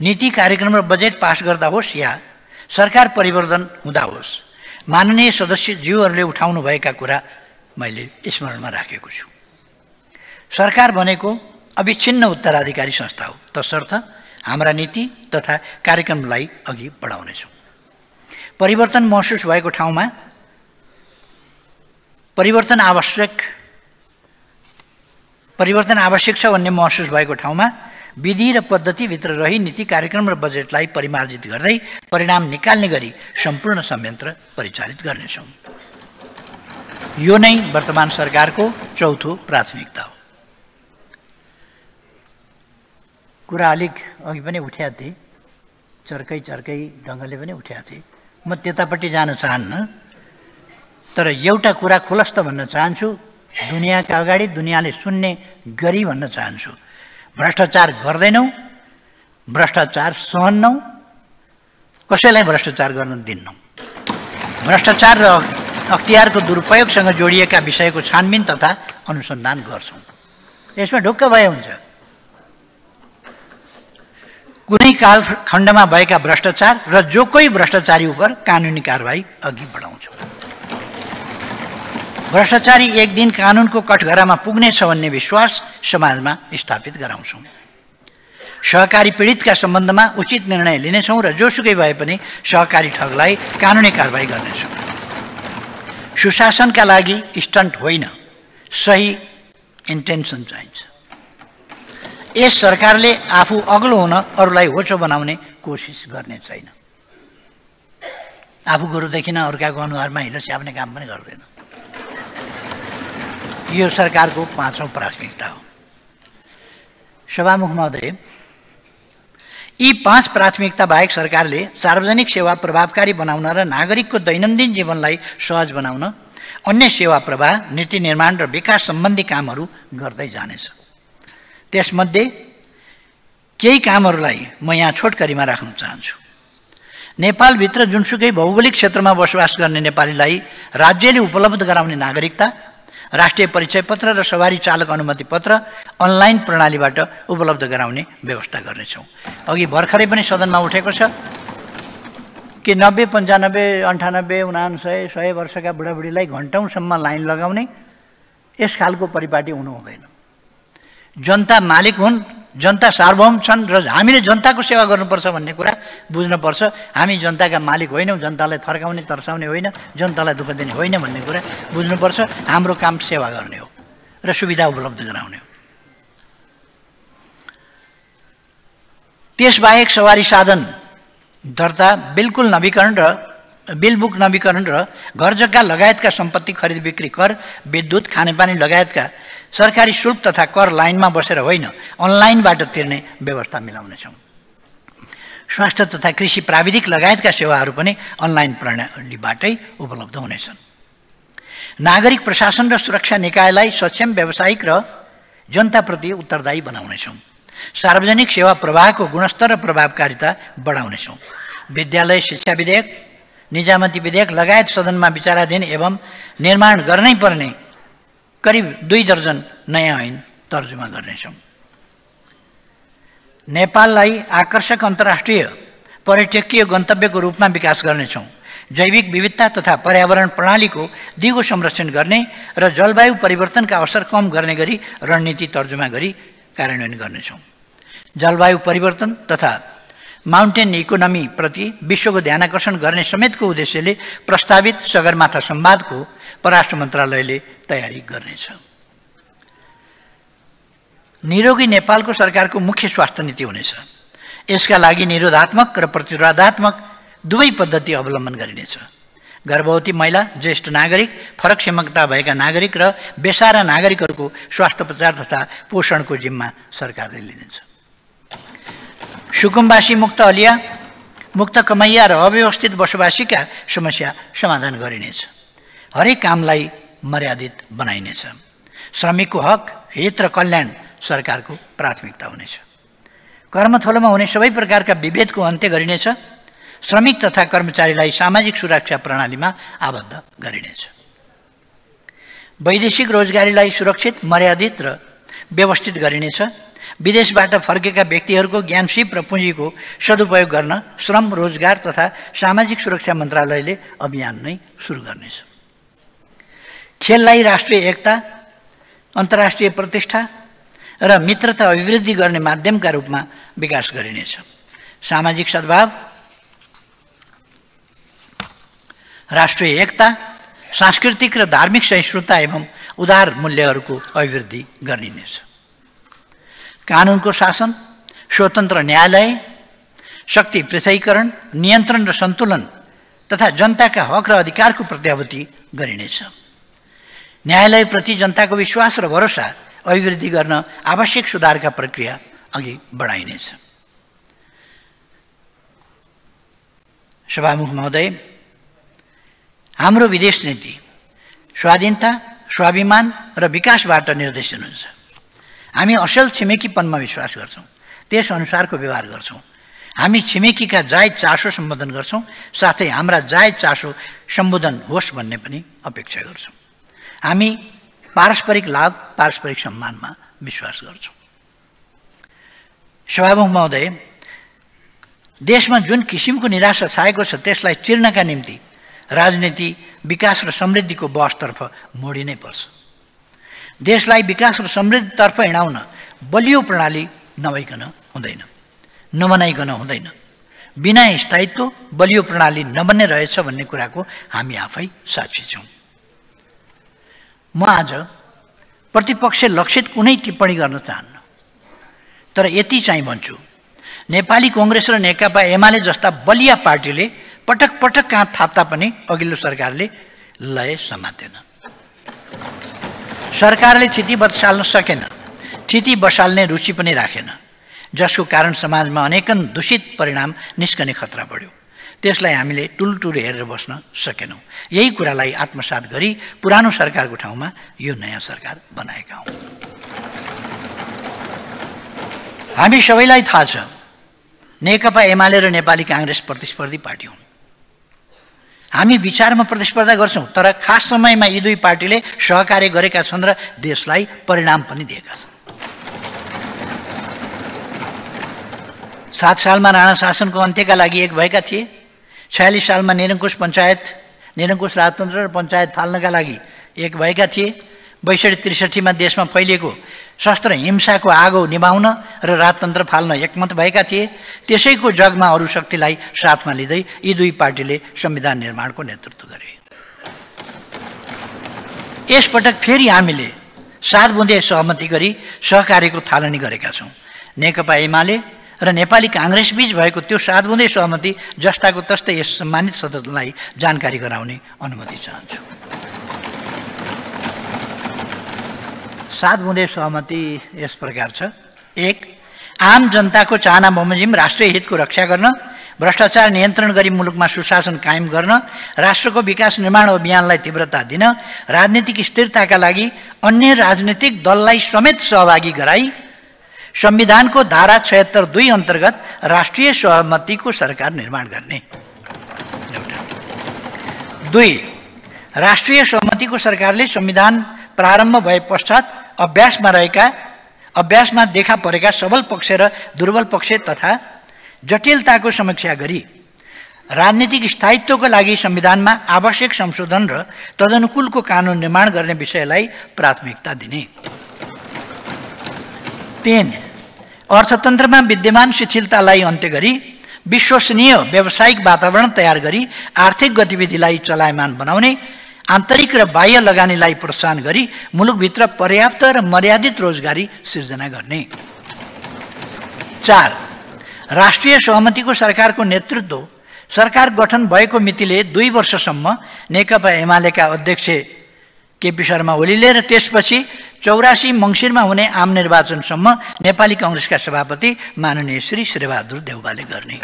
नीति कार्यक्रम र बजेट पास गर्दा होस् या सरकार परिवर्तन हुँदा होस्, माननीय सदस्यज्यूहरूले उठाउनुभएका कुरा मैले स्मरणमा राखेको छु। सरकार भनेको अविच्छिन्न उत्तराधिकारी संस्था हो, तसर्थ हाम्रा नीति तथा कार्यक्रमलाई अघि बढाउनेछौँ। परिवर्तन महसुस भएको ठाउँमा परिवर्तन आवश्यक छ भन्ने महसुस भएको ठाउँमा विधि र पद्धतिभित्र रही नीति कार्यक्रम र बजेटलाई परिमार्जित गर्दै परिणाम निकाल्ने गरी सम्पूर्ण संयन्त्र परिचालित गर्नेछौँ। यो नै वर्तमान सरकारको चौथो प्राथमिकता हो। कुरा अलिक अघि पनि उठ्या थिए, चर्कै ढङ्गले पनि उठ्या थिए। म त्यतापट्टि जान चाहन्न, तर एउटा कुरा खुलस्त भन्न चाहन्छु, दुनियाँका अगाडि दुनियाँले सुन्ने गरी भन्न चाहन्छु। भ्रष्टाचार गर्दैनौँ, भ्रष्टाचार सहन्नौँ, कसैलाई भ्रष्टाचार गर्न दिन्नौँ। भ्रष्टाचार र अख्तियारको दुरुपयोगसँग जोडिएका विषयको छानबिन तथा अनुसन्धान गर्छौँ। यसमा ढुक्क भए हुन्छ। कुनै कालखण्डमा भएका भ्रष्टाचार र जो कोही भ्रष्टाचारी उप कानुनी कारबाही अघि बढाउँछौँ। भ्रष्टाचारी एक दिन कानुनको कठघरामा पुग्नेछ भन्ने विश्वास समाजमा स्थापित गराउँछौँ। सहकारी पीडितका सम्बन्धमा उचित निर्णय लिनेछौँ र जोसुकै भए पनि सहकारी ठगलाई कानुनी कारबाही गर्नेछौँ। सुशासनका लागि स्टन्ट होइन, सही इन्टेन्सन चाहिन्छ। यस सरकारले आफू अग्लो हुन अरूलाई होचो बनाउने कोसिस गर्ने छैन। आफू गुरुदेखि अर्काको अनुहारमा हिलो स्याप्ने काम पनि गर्दैन। यो सरकारको पाँचौं प्राथमिकता हो। सभामुख महोदय, यी 5 प्राथमिकता बाहेक सरकारले सार्वजनिक सेवा प्रभावकारी बनाउन र नागरिकको दैनन्दिन जीवनलाई सहज बनाउन अन्य सेवा प्रवाह, नीति निर्माण र विकास सम्बन्धी कामहरू गर्दै जानेछ। त्यसमध्ये केही कामहरूलाई म यहाँ छोटकरीमा राख्न चाहन्छु। नेपालभित्र जुनसुकै भौगोलिक क्षेत्रमा बसोबास गर्ने नेपालीलाई राज्यले उपलब्ध गराउने नागरिकता, राष्ट्रिय परिचय पत्र र सवारी चालक अनुमति पत्र अनलाइन प्रणालीबाट उपलब्ध गराउने व्यवस्था गर्नेछौँ। अघि भर्खरै पनि सदनमा उठेको छ कि 90, 95, 98, 99, 100 वर्षका बुढाबुढीलाई घन्टौँसम्म लाइन लगाउने यस खालको परिपाटी हुनु हुँदैन। जनता मालिक हुन्, जनता सार्वभौम छन् र हामीले जनताको सेवा गर्नुपर्छ भन्ने कुरा बुझ्नुपर्छ। हामी जनताका मालिक होइनौँ, जनतालाई थर्काउने तर्साउने होइन, जनतालाई दुःख दिने होइन भन्ने कुरा बुझ्नुपर्छ। हाम्रो काम सेवा गर्ने हो र सुविधा उपलब्ध गराउने हो। त्यसबाहेक सवारी साधन दर्ता, बिल बुक नवीकरण र घर जग्गा लगायतका सम्पत्ति खरिद बिक्री कर, विद्युत, खानेपानी लगायतका सरकारी शुल्क तथा कर लाइनमा बसेर होइन, अनलाइनबाट तिर्ने व्यवस्था मिलाउनेछौँ। स्वास्थ्य तथा कृषि प्राविधिक लगायतका सेवाहरू पनि अनलाइन प्रणालीबाटै उपलब्ध हुनेछन्। नागरिक प्रशासन र सुरक्षा निकायलाई सक्षम, व्यावसायिक र जनताप्रति उत्तरदायी बनाउनेछौँ। सार्वजनिक सेवा प्रवाहको गुणस्तर र प्रभावकारिता बढाउनेछौँ। विद्यालय शिक्षा विधेयक, निजामती विधेयक लगायत सदनमा विचाराधीन एवं निर्माण गर्नै पर्ने करिब 2 दर्जन नयाँ ऐन तर्जुमा गर्नेछौँ। नेपाललाई आकर्षक अन्तर्राष्ट्रिय पर्यटकीय गन्तव्यको रूपमा विकास गर्नेछौँ। जैविक विविधता तथा पर्यावरण प्रणालीको दिगो संरक्षण गर्ने र जलवायु परिवर्तनका असर कम गर्ने गरी रणनीति तर्जुमा गरी कार्यान्वयन गर्नेछौँ। जलवायु परिवर्तन तथा माउन्टेन इकोनोमी प्रति विश्वको ध्यानाकर्षण गर्ने समेतको उद्देश्यले प्रस्तावित सगरमाथा संवादको परराष्ट्र मन्त्रालयले तयारी गर्नेछ। निरोगी नेपालको सरकारको मुख्य स्वास्थ्य नीति हुनेछ। यसका लागि निरोधात्मक र प्रतिरोधात्मक दुवै पद्धति अवलम्बन गरिनेछ। गर्भवती महिला, ज्येष्ठ नागरिक, फरक क्षमता भएका नागरिक र बेसारा नागरिकहरूको स्वास्थ्योपचार तथा पोषणको जिम्मा सरकारले लिनेछ। सुकुम्बासी मुक्त अलिया, मुक्त कमैया र अव्यवस्थित बसोबासीका समस्या समाधान गरिनेछ। हरेक कामलाई मर्यादित बनाइनेछ। श्रमिकको हक, हित र कल्याण सरकारको प्राथमिकता हुनेछ। कर्मथलोमा हुने सबै प्रकारका विभेदको अन्त्य गरिनेछ। श्रमिक तथा कर्मचारीलाई सामाजिक सुरक्षा प्रणालीमा आबद्ध गरिनेछ। वैदेशिक रोजगारीलाई सुरक्षित, मर्यादित र व्यवस्थित गरिनेछ। विदेशबाट फर्केका व्यक्तिहरूको ज्ञान, सिप र पुँजीको सदुपयोग गर्न श्रम, रोजगार तथा सामाजिक सुरक्षा मन्त्रालयले अभियान नै सुरु गर्नेछ। खेललाई राष्ट्रिय एकता, अन्तर्राष्ट्रिय प्रतिष्ठा र मित्रता अभिवृद्धि गर्ने माध्यमका रूपमा विकास गरिनेछ। सामाजिक सद्भाव, राष्ट्रिय एकता, सांस्कृतिक र धार्मिक सहिष्णुता एवं उदार मूल्यहरूको अभिवृद्धि गरिनेछ। कानुनको शासन, स्वतन्त्र न्यायालय, शक्ति पृथकीकरण, नियन्त्रण र सन्तुलन तथा जनताका हक र अधिकारको प्रत्याभूति गरिनेछ। न्यायालयप्रति जनताको विश्वास र भरोसा अभिवृद्धि गर्न आवश्यक सुधारका प्रक्रिया अघि बढाइनेछ। सभामुख महोदय, हाम्रो विदेश नीति स्वाधीनता, स्वाभिमान र विकासबाट निर्देशन हुन्छ। हामी असल छिमेकीपनमा विश्वास गर्छौँ, त्यस अनुसारको व्यवहार गर्छौँ। हामी छिमेकीका जायज चासो सम्बोधन गर्छौँ, साथै हाम्रा जायज चासो सम्बोधन होस् भन्ने पनि अपेक्षा गर्छौँ। हामी पारस्परिक लाभ, पारस्परिक सम्मानमा विश्वास गर्छौँ। सभामुख महोदय, देशमा जुन किसिमको निराशा छाएको छ त्यसलाई चिर्नका निम्ति राजनीति विकास र समृद्धिको बहसतर्फ मोडिनै पर्छ। देशलाई विकास र समृद्धितर्फ हिँडाउन बलियो प्रणाली नभइकन हुँदैन, नबनाइकन हुँदैन। बिना स्थायित्व बलियो प्रणाली नबन्ने रहेछ भन्ने कुराको हामी आफै साक्षी छौँ। म आज प्रतिपक्ष लक्षित कुनै टिप्पणी गर्न चाहन्न, तर यति चाहिँ भन्छु, नेपाली कांग्रेस र नेकपा एमाले जस्ता बलिया पार्टीले पटक पटक काँध थाप्दा पनि अघिल्लो सरकारले लय समातेन। सरकारले थिति बसाल्न सकेन, थिति बसाल्ने रुचि पनि राखेन, जसको कारण समाजमा अनेकन दूषित परिणाम निस्कने खतरा बढ्यो। त्यसलाई हामीले टुलटुल हेरेर बस्न सकेनौँ। यही कुरालाई आत्मसात गरी पुरानो सरकारको ठाउँमा यो नयाँ सरकार बनाएका हौँ। हामी सबैलाई थाहा छ, नेकपा एमाले र नेपाली कांग्रेस प्रतिस्पर्धी पार्टी हुन्। हामी विचारमा प्रतिस्पर्धा गर्छौँ, तर खास समयमा यी दुई पार्टीले सहकार्य गरेका छन् र देशलाई परिणाम पनि दिएका छन्। 7 सालमा राणा शासनको अन्त्यका लागि एक भएका थिए। 46 सालमा निरङ्कुश राजतन्त्र र पञ्चायत फाल्नका लागि एक भएका थिए। 62-63 देशमा फैलिएको शस्त्र हिंसाको आगो निभाउन र राजतन्त्र फाल्न एकमत भएका थिए। त्यसैको जगमा अरू शक्तिलाई साथमा लिँदै यी दुई पार्टीले संविधान निर्माणको नेतृत्व गरे। यसपटक फेरि हामीले 7 बुँदे सहमति गरी सहकार्यको थालनी गरेका छौँ। नेकपा एमाले र नेपाली कांग्रेस बीच भएको त्यो 7 बुँदे सहमति जस्ताको तस्तै यस सम्मानित सदनलाई जानकारी गराउने अनुमति चाहन्छु। 7 बुँदे सहमति यस प्रकार छ। 1. आम जनताको चाहना बमोजिम राष्ट्रिय हितको रक्षा गर्न, भ्रष्टाचार नियन्त्रण गरी मुलुकमा सुशासन कायम गर्न, राष्ट्रको विकास निर्माण अभियानलाई तीव्रता दिन, राजनीतिक स्थिरताका लागि अन्य राजनीतिक दललाई समेत सहभागी गराई संविधानको धारा 76(2) अन्तर्गत राष्ट्रिय सहमतिको सरकार निर्माण गर्ने। 2. राष्ट्रिय सहमतिको सरकारले संविधान प्रारम्भ भए पश्चात अभ्यासमा देखा परेका सबल पक्ष र दुर्बल पक्ष तथा जटिलताको समीक्षा गरी राजनीतिक स्थायित्वको लागि संविधानमा आवश्यक संशोधन र तदनुकूलको कानुन निर्माण गर्ने विषयलाई प्राथमिकता दिने। 3. अर्थतन्त्रमा विद्यमान शिथिलतालाई अन्त्य गरी विश्वसनीय व्यावसायिक वातावरण तयार गरी आर्थिक गतिविधिलाई चलायमान बनाउने, आन्तरिक र बाह्य लगानीलाई प्रोत्साहन गरी मुलुकभित्र पर्याप्त र मर्यादित रोजगारी सिर्जना गर्ने। 4. राष्ट्रिय सहमतिको सरकारको नेतृत्व सरकार गठन भएको मितिले 2 वर्षसम्म नेकपा एमालेका अध्यक्ष केपी शर्मा ओलीले र त्यसपछि 84 मङ्सिरमा हुने आम निर्वाचनसम्म नेपाली कांग्रेसका सभापति माननीय श्री शेरबहादुर देउवाले गर्ने।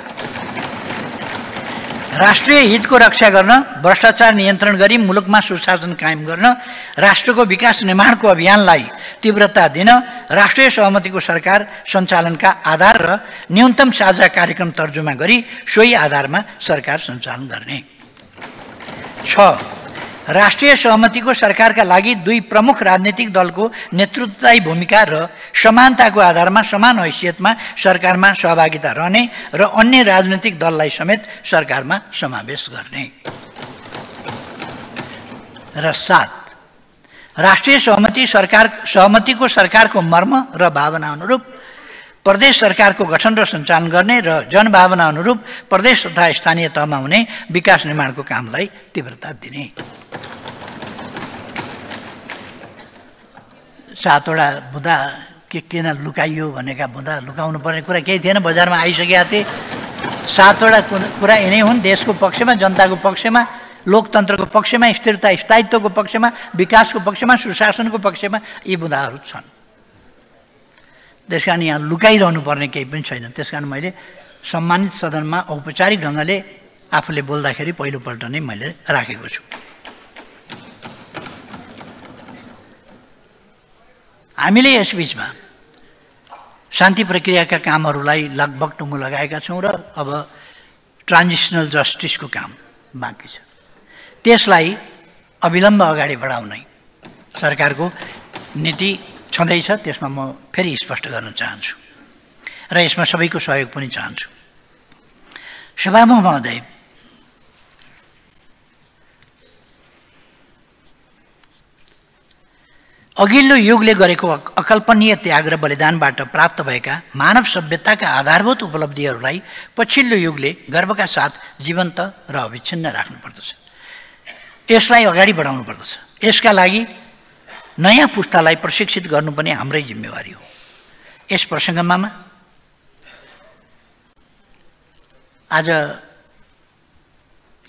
राष्ट्रिय हितको रक्षा गर्न, भ्रष्टाचार नियन्त्रण गरी मुलुकमा सुशासन कायम गर्न, राष्ट्रको विकास निर्माणको अभियानलाई तीव्रता दिन, राष्ट्रिय सहमतिको सरकार सञ्चालनका आधार र न्यूनतम साझा कार्यक्रम तर्जुमा गरी सोही आधारमा सरकार सञ्चालन गर्ने। 6. राष्ट्रिय सहमतिको सरकारका लागि 2 प्रमुख राजनीतिक दलको नेतृत्वदायी भूमिका र समानताको आधारमा समान हैसियतमा सरकारमा सहभागिता रहने र अन्य राजनीतिक दललाई समेत सरकारमा समावेश गर्ने। र 7. राष्ट्रिय सहमतिको सरकारको मर्म र भावना अनुरूप प्रदेश सरकारको गठन र सञ्चालन गर्ने र जनभावना अनुरूप प्रदेश तथा स्थानीय तहमा हुने विकास निर्माणको कामलाई तीव्रता दिने। 7 वटा बुँदा किन लुकाइयो भनेका बुँदा लुकाउनु पर्ने कुरा केही थिएन, बजारमा आइसकेका थिए। 7 वटा कुरा यिनै हुन्, देशको पक्षमा, जनताको पक्षमा, लोकतन्त्रको पक्षमा, स्थिरता स्थायित्वको पक्षमा, विकासको पक्षमा, सुशासनको पक्षमा यी बुँदाहरू छन्। त्यसकारण यहाँ लुकाइरहनु पर्ने केही पनि छैन। त्यसकारण मैले सम्मानित सदनमा औपचारिक ढङ्गले आफूले बोल्दाखेरि पहिलोपल्ट नै मैले राखेको छु। हामीले यसबीचमा शान्ति प्रक्रियाका कामहरूलाई लगभग टुङ्गो लगाएका छौँ र अब ट्रान्जिसनल जस्टिसको काम बाँकी छ। त्यसलाई अविलम्ब अगाडि बढाउनै सरकारको नीति छँदैछ। त्यसमा म फेरि स्पष्ट गर्न चाहन्छु र यसमा सबैको सहयोग पनि चाहन्छु। सभामुख महोदय, अघिल्लो युगले गरेको अकल्पनीय त्याग र बलिदानबाट प्राप्त भएका मानव सभ्यताका आधारभूत उपलब्धिहरूलाई पछिल्लो युगले गर्वका साथ जीवन्त र अविच्छिन्न राख्नुपर्दछ। यसलाई अगाडि बढाउनु पर्दछ। यसका लागि नयाँ पुस्तालाई प्रशिक्षित गर्नु पनि हाम्रै जिम्मेवारी हो। यस प्रसङ्गमा आज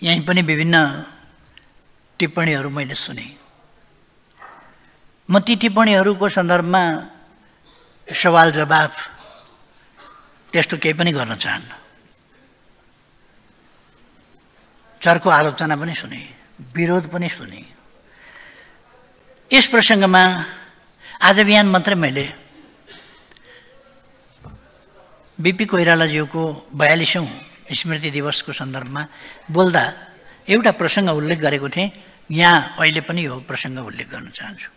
यहीँ पनि विभिन्न टिप्पणीहरू मैले सुने। म ती टिप्पणीहरूको सन्दर्भमा सवाल जवाफ त्यस्तो केही पनि गर्न चाहन्न। चर्को आलोचना पनि सुने, विरोध पनि सुने। यस प्रसङ्गमा आज बिहान मात्रै मैले बीपी कोइरालाज्यूको 42औं स्मृति दिवसको सन्दर्भमा बोल्दा एउटा प्रसङ्ग उल्लेख गरेको थिएँ। यहाँ अहिले पनि यो प्रसङ्ग उल्लेख गर्न चाहन्छु।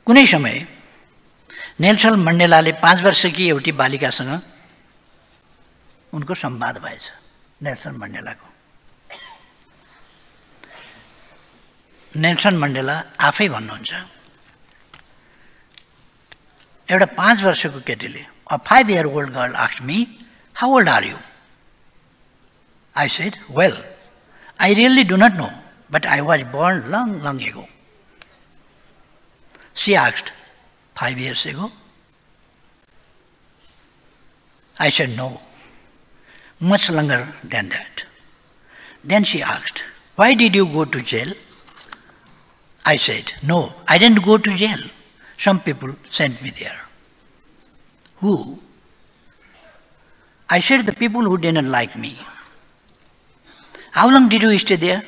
कुनै समय नेल्सन मण्डेलाले 5 वर्षकी एउटी बालिकासँग उनको संवाद भएछ। नेल्सन मण्डेला आफै भन्नुहुन्छ, एउटा 5 वर्षको केटीले, a 5-year-old girl asked me, how old are you? I said, well, I really do not know, but I was born long, long ago. She asked, 5 years ago? I said, no, much longer than that. Then she asked, why did you go to jail? I said, no, I didn't go to jail. Some people sent me there. Who? I said, the people who didn't like me. How long did you stay there?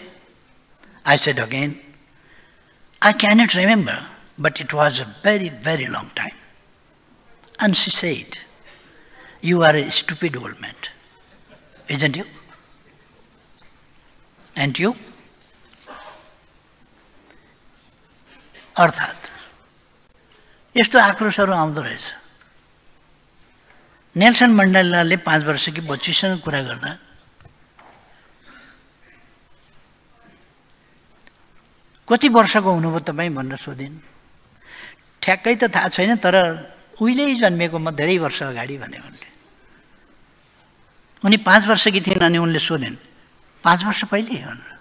I said again, I cannot remember, but it was a very, very long time. And she said, you are a stupid old man, isn't you? And you? अर्थात् यस्तो आक्रोशहरू आउँदो रहेछ। Nelson मण्डेलाले 5 वर्षकी बच्चीसँग कुरा गर्दा कति वर्षको हुनुभयो तपाईँ भनेर सोधिन्। ठ्याक्कै त थाहा छैन, तर उहिल्यै जन्मिएको म धेरै वर्ष अगाडि भने उनले। उनी 5 वर्षकी थिइन् अनि उनले सोधिन् 5 वर्ष पहिले भनेर।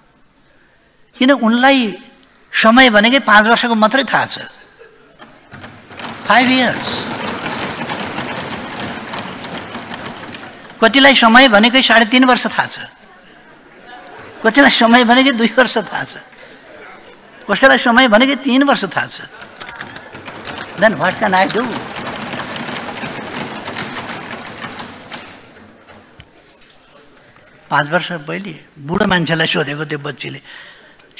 किन उनलाई समय भनेकै 5 वर्षको मात्रै थाहा छ। 5 years। कतिलाई समय भनेकै 3.5 वर्ष थाहा छ, कतिलाई समय भनेकै 2 वर्ष थाहा छ, कसैलाई समय भनेकै 3 वर्ष थाहा छ। Then what can I do? पाँच वर्ष पहिले बुढो मान्छेलाई सोधेको त्यो बच्चीले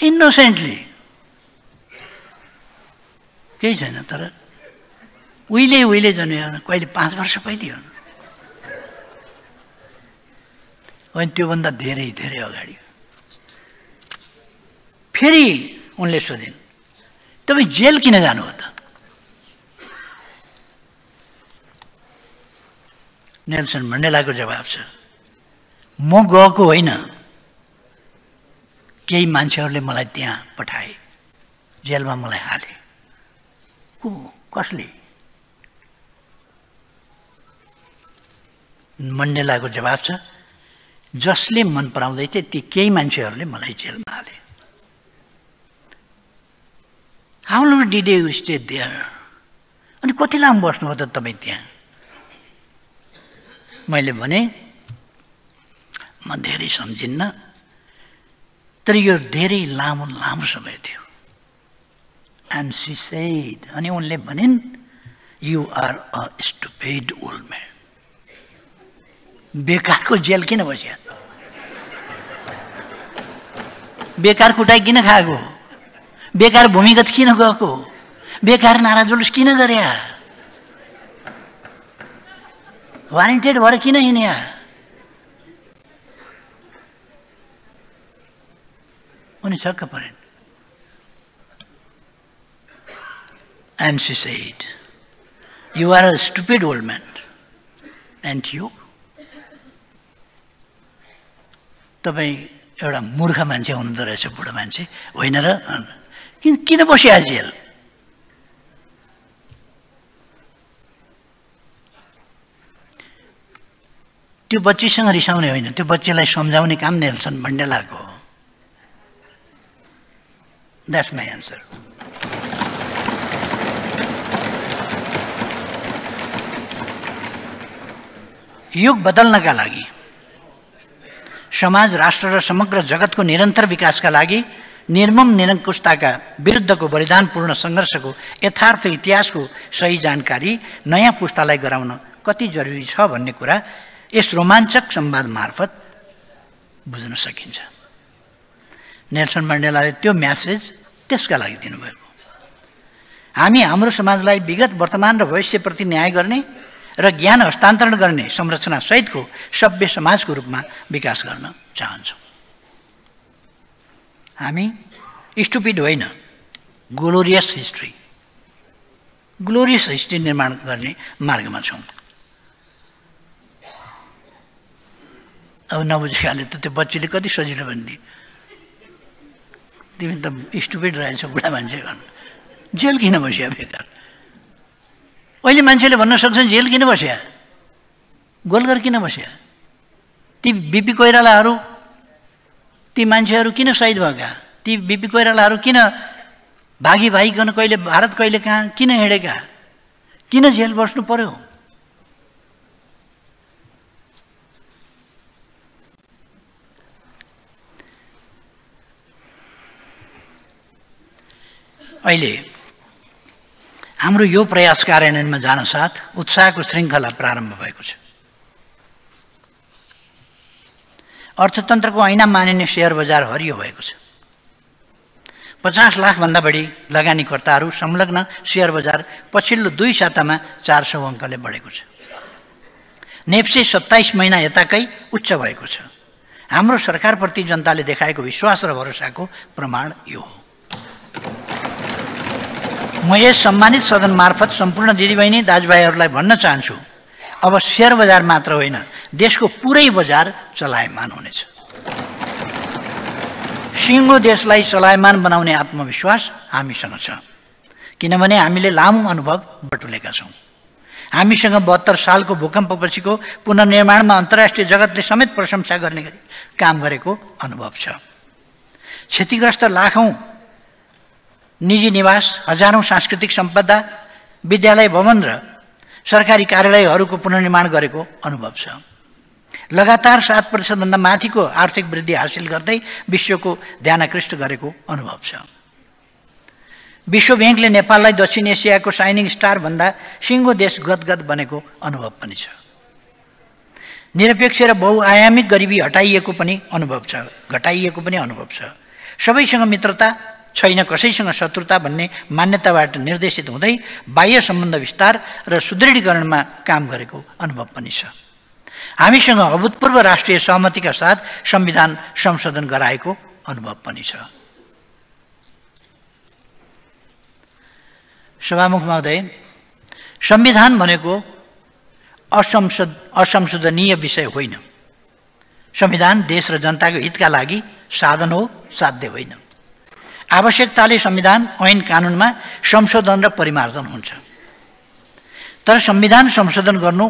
इनोसेन्टली, केही छैन, तर उहिले जन्मियो, कहिले 5 वर्ष पहिले हो अनि त्योभन्दा धेरै धेरै अगाडि। फेरि उनले सोधिन् तपाईँ जेल किन जानु हो त? नेल्सन मण्डेलाको जवाब छ म गएको होइन, केही मान्छेहरूले मलाई त्यहाँ पठाए, जेलमा मलाई हाले। कसले? मण्डेलाको जवाब छ जसले मन पराउँदै थिए ती केही मान्छेहरूले मलाई जेलमा हाले। How long did you stay there? अनि कति लामो बस्नुभयो त तपाईँ त्यहाँ? मैले भने म धेरै सम्झिन्न, तर यो धेरै लामो लामो समय थियो। एन्ड सी सेड, अनि उनले भनिन् you are a stupid old man. बेकारको जेल किन बस्या? बेकार कुटाइ किन खाएको? बेकार भूमिगत किन गएको? बेकार नारा जुलुस किन गरे? वारेन्टेड भएर किन हिँड्या? उनी छक्क परिन्। And she said, you are a stupid old man. And you? तपाईँ एउटा मूर्ख मान्छे हुनुहुँदो रहेछ, बुढो मान्छे होइन र? किन बस्या जेल? त्यो बच्चीसँग रिसाउने होइन, त्यो बच्चीलाई सम्झाउने काम नेल्सन मण्डेलाको हो। That's my answer. युग बदल्नका लागि, समाज, राष्ट्र र समग्र जगतको निरन्तर विकासका लागि निर्मम निरङ्कुशताका विरुद्धको बलिदानपूर्ण सङ्घर्षको यथार्थ इतिहासको सही जानकारी नयाँ पुस्तालाई गराउन कति जरुरी छ भन्ने कुरा यस रोमाञ्चक संवाद मार्फत बुझ्न सकिन्छ। नेल्सन मण्डेलाले त्यो म्यासेज त्यसका लागि दिनुभएको। हामी हाम्रो समाजलाई विगत, वर्तमान र भविष्यप्रति न्याय गर्ने र ज्ञान हस्तान्तरण गर्ने संरचना सहितको सभ्य समाजको रूपमा विकास गर्न चाहन्छौँ। हामी स्टुपिड होइन, ग्लोरियस हिस्ट्री निर्माण गर्ने मार्गमा छौँ। अब नबुझेकाले त त्यो बच्चीले कति सजिलो भन्ने, तिमी त स्टुपिड रहेछ बुढा मान्छे भन्नु। जेल किन बस्या बेकार? अहिले मान्छेले भन्न सक्छन् जेल किन बस्या, गोलघर किन बस्या? ती बिपी कोइरालाहरू, ती मान्छेहरू किन शहीद भएका? ती बिपी कोइरालाहरू किन भागिकन कहिले भारत कहिले कहाँ किन हिँडेका? किन जेल बस्नु पर्यो? अहिले हाम्रो यो प्रयास कार्यान्वयनमा जान साथ उत्साहको श्रृङ्खला प्रारम्भ भएको छ। अर्थतन्त्रको ऐना मानिने शेयर बजार हरियो भएको छ। 50 लाखभन्दा बढी लगानीकर्ताहरू संलग्न शेयर बजार पछिल्लो 2 सातामा 400 अङ्कले बढेको छ। नेप्से 27 महिना यताकै उच्च भएको छ। हाम्रो सरकारप्रति जनताले देखाएको विश्वास र भरोसाको प्रमाण यो हो। म यस सम्मानित सदन मार्फत सम्पूर्ण दिदीबहिनी दाजुभाइहरूलाई भन्न चाहन्छु, अब शेयर बजार मात्र होइन, देशको पुरै बजार चलायमान हुनेछ। सिङ्गो देशलाई चलायमान बनाउने आत्मविश्वास हामीसँग छ, किनभने हामीले लामो अनुभव बटुलेका छौँ। हामीसँग 72 सालको भूकम्पपछिको पुनर्निर्माणमा अन्तर्राष्ट्रिय जगतले समेत प्रशंसा गर्ने गरी काम गरेको अनुभव छ। क्षतिग्रस्त लाखौँ निजी निवास, हजारौँ सांस्कृतिक सम्पदा, विद्यालय भवन र सरकारी कार्यालयहरूको पुनर्निर्माण गरेको अनुभव छ। लगातार 7% माथिको आर्थिक वृद्धि हासिल गर्दै विश्वको ध्यान आकृष्ट गरेको अनुभव छ। विश्व ब्याङ्कले नेपाललाई दक्षिण एसियाको साइनिङ स्टार भन्दा सिङ्गो देश गदगद बनेको अनुभव पनि छ। निरपेक्ष र बहुआयामिक गरिबी घटाइएको पनि अनुभव छ। सबैसँग मित्रता, छैन कसैसँग शत्रुता भन्ने मान्यताबाट निर्देशित हुँदै बाह्य सम्बन्ध विस्तार र सुदृढीकरणमा काम गरेको अनुभव पनि छ। हामीसँग अभूतपूर्व राष्ट्रिय सहमतिका साथ संविधान संशोधन गराएको अनुभव पनि छ। सभामुख महोदय, संविधान भनेको असंशोधनीय विषय होइन। संविधान देश र जनताको हितका लागि साधन हो, साध्य होइन। आवश्यकताले संविधान ऐन कानुनमा संशोधन र परिमार्जन हुन्छ। तर संविधान संशोधन गर्नु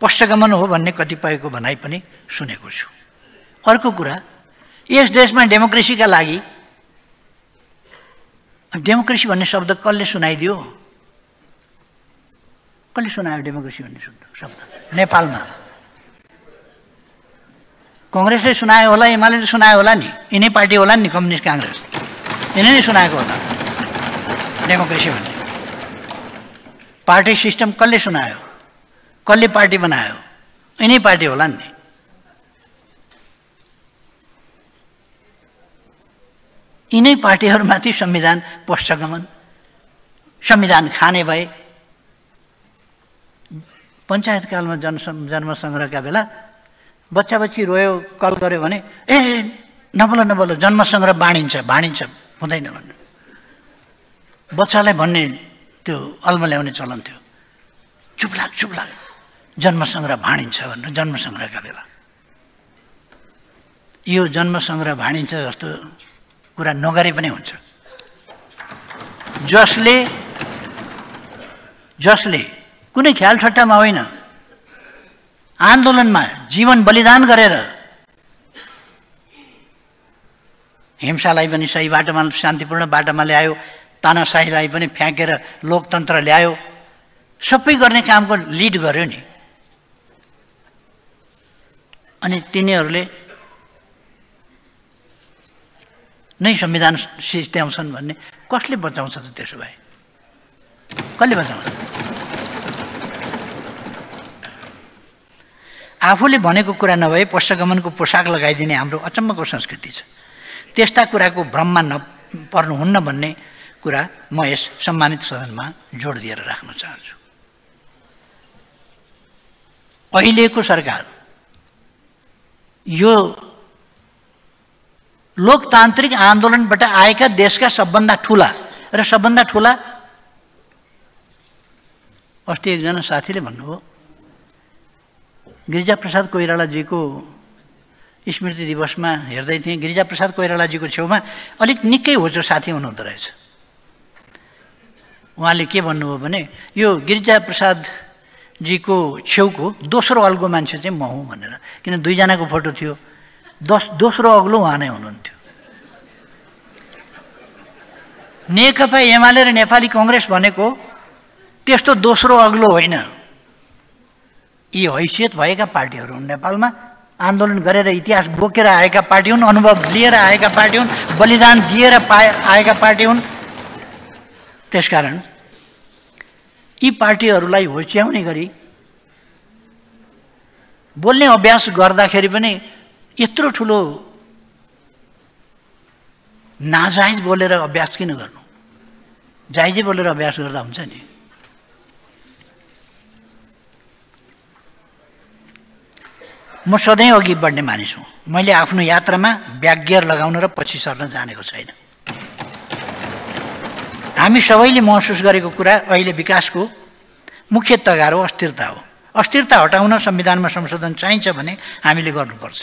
पश्चगमन हो भन्ने कतिपयको भनाइ पनि सुनेको छु। अर्को कुरा, यस देशमा डेमोक्रेसीका लागि, डेमोक्रेसी भन्ने शब्द कसले सुनाइदियो? कसले सुनायो डेमोक्रेसी भन्ने शब्द? नेपालमा कङ्ग्रेसले सुनायो होला, एमाले सुनायो होला नि, यिनै पार्टी होला नि, कम्युनिस्ट काङ्ग्रेस, यिनै सुनाएको होला डेमोक्रेसी भन्ने। पार्टी सिस्टम कसले सुनायो? कसले पार्टी बनायो? यिनै पार्टी होला नि। यिनै पार्टीहरूमाथि संविधान पश्चगमन, संविधान खाने भए। पञ्चायतकालमा जन्म सङ्ग्रहका बेला बच्चा बच्ची रोयो, कल गर्यो भने ए नबोल जन्म सङ्ग्रह भाँडिन्छ हुँदैन भन्नु। बच्चालाई भन्ने त्यो अल्मल्याउने चलन थियो, चुप लाग जन्म सङ्ग्रह भाँडिन्छ भन्नु। जन्म सङ्ग्रहका बेला यो जन्म सङ्ग्रह भाँडिन्छ जस्तो कुरा नगरे पनि हुन्छ। जसले कुनै ख्याल ठट्टामा होइन, आन्दोलनमा जीवन बलिदान गरेर हिंसालाई पनि सही बाटोमा, शान्तिपूर्ण बाटोमा ल्यायो, तानाशाहीलाई पनि फ्याँकेर लोकतन्त्र ल्यायो, सबै गर्ने कामको लिड गर्यो नि। अनि तिनीहरूले नै संविधान सिद्ध्याउँछन् भन्ने कसले बचाउँछ त? त्यसो भए कसले बचाउँछ? आफूले भनेको कुरा नभए पश्चगमनको पोसाक लगाइदिने हाम्रो अचम्मको संस्कृति छ। त्यस्ता कुराको भ्रममा नपर्नुहुन्न भन्ने कुरा म यस सम्मानित सदनमा जोड दिएर राख्न चाहन्छु। अहिलेको सरकार यो लोकतान्त्रिक आन्दोलनबाट आएका देशका सबभन्दा ठुला अस्ति एकजना साथीले भन्नुभयो, गिरिजाप्रसाद कोइरालाजीको स्मृति दिवसमा हेर्दै थिएँ, गिरिजाप्रसाद कोइरालाजीको छेउमा अलिक निकै होचो साथी हुनुहुँदो रहेछ। उहाँले के भन्नुभयो भने यो गिरिजाप्रसादजीको छेउको दोस्रो अग्लो मान्छे चाहिँ म हुँ भनेर। किन दुईजनाको फोटो थियो, दोस्रो अग्लो उहाँ नै हुनुहुन्थ्यो। नेकपा एमाले र नेपाली कङ्ग्रेस भनेको त्यस्तो दोस्रो अग्लो होइन। यी हैसियत भएका पार्टीहरू हुन्, नेपालमा आन्दोलन गरेर इतिहास बोकेर आएका पार्टी हुन्, अनुभव लिएर आएका पार्टी हुन्, बलिदान दिएर आएका पार्टी हुन्। त्यसकारण यी पार्टीहरूलाई होच्याउने गरी बोल्ने अभ्यास गर्दाखेरि पनि यत्रो ठुलो नाजायज बोलेर अभ्यास किन गर्नु? जायजै बोलेर अभ्यास गर्दा हुन्छ नि। म सधैँ अघि बढ्ने मानिस हुँ। मैले आफ्नो यात्रामा ब्याक गियर लगाउन र पछि सर्न जानेको छैन। हामी सबैले महसुस गरेको कुरा अहिले विकासको मुख्य तगारो अस्थिरता हो। अस्थिरता हटाउन संविधानमा संशोधन चाहिन्छ भने हामीले गर्नुपर्छ।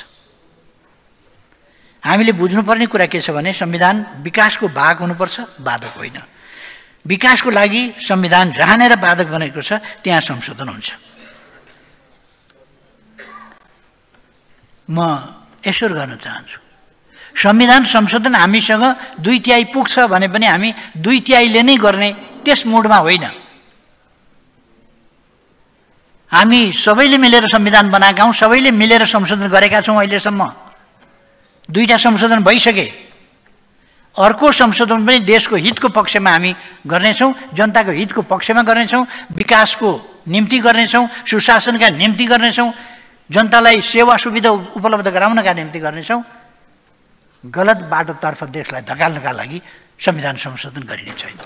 हामीले बुझ्नुपर्ने कुरा के छ भने संविधान विकासको भाग हुनुपर्छ, बाधक होइन। विकासको लागि संविधान जहाँनेर बाधक बनेको छ त्यहाँ संशोधन हुन्छ। म यसो गर्न चाहन्छु, संविधान संशोधन हामीसँग 2/3 पुग्छ भने पनि हामी 2/3ले नै गर्ने त्यस मोडमा होइन। हामी सबैले मिलेर संविधान बनाएका हौँ, सबैले मिलेर संशोधन गरेका छौँ। अहिलेसम्म 2टा संशोधन भइसके, अर्को संशोधन पनि देशको हितको पक्षमा हामी गर्नेछौँ, जनताको हितको पक्षमा गर्नेछौँ, विकासको निम्ति गर्नेछौँ, सुशासनका निम्ति गर्नेछौँ, जनतालाई सेवा सुविधा उपलब्ध गराउनका निम्ति गर्नेछौँ। गलत बाटोतर्फ देशलाई धकाल्नका लागि संविधान संशोधन गरिने छैन।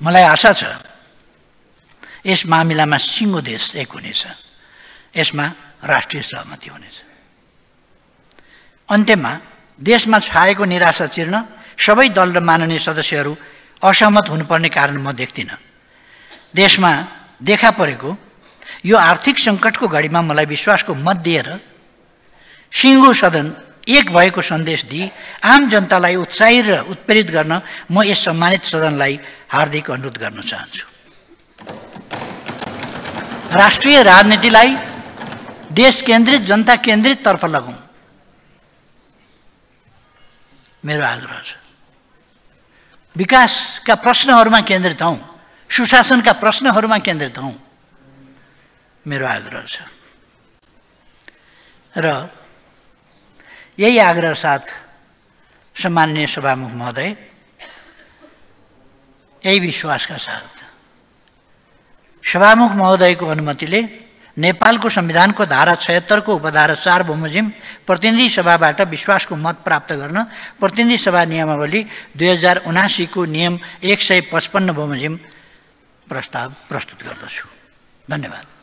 मलाई आशा छ यस मामिलामा सिङ्गो देश एक हुनेछ, यसमा राष्ट्रिय सहमति हुनेछ। अन्त्यमा देशमा छाएको निराशा चिर्न सबै दल र माननीय सदस्यहरू असहमत हुनुपर्ने कारण म देख्दिनँ। देशमा देखा परेको यो आर्थिक सङ्कटको घडीमा मलाई विश्वासको मत दिएर सिङ्गो सदन एक भएको सन्देश दिई आम जनतालाई उत्साहित र उत्प्रेरित गर्न म यस सम्मानित सदनलाई हार्दिक अनुरोध गर्न चाहन्छु। राष्ट्रिय राजनीतिलाई देश केन्द्रित, जनता केन्द्रित तर्फ लगाउँ, मेरो आग्रह छ। विकासका प्रश्नहरूमा केन्द्रित हौँ, सुशासनका प्रश्नहरूमा केन्द्रित हौँ, मेरो आग्रह छ। र यही आग्रह साथ सम्माननीय सभामुख महोदय, यही विश्वासका साथ सभामुख महोदयको अनुमतिले नेपालको संविधानको धारा 76 को उपधारा 4 बमोजिम प्रतिनिधि सभाबाट विश्वासको मत प्राप्त गर्न प्रतिनिधि सभा नियमावली 2079 को नियम 155 बमोजिम प्रस्ताव प्रस्तुत गर्दछु। धन्यवाद।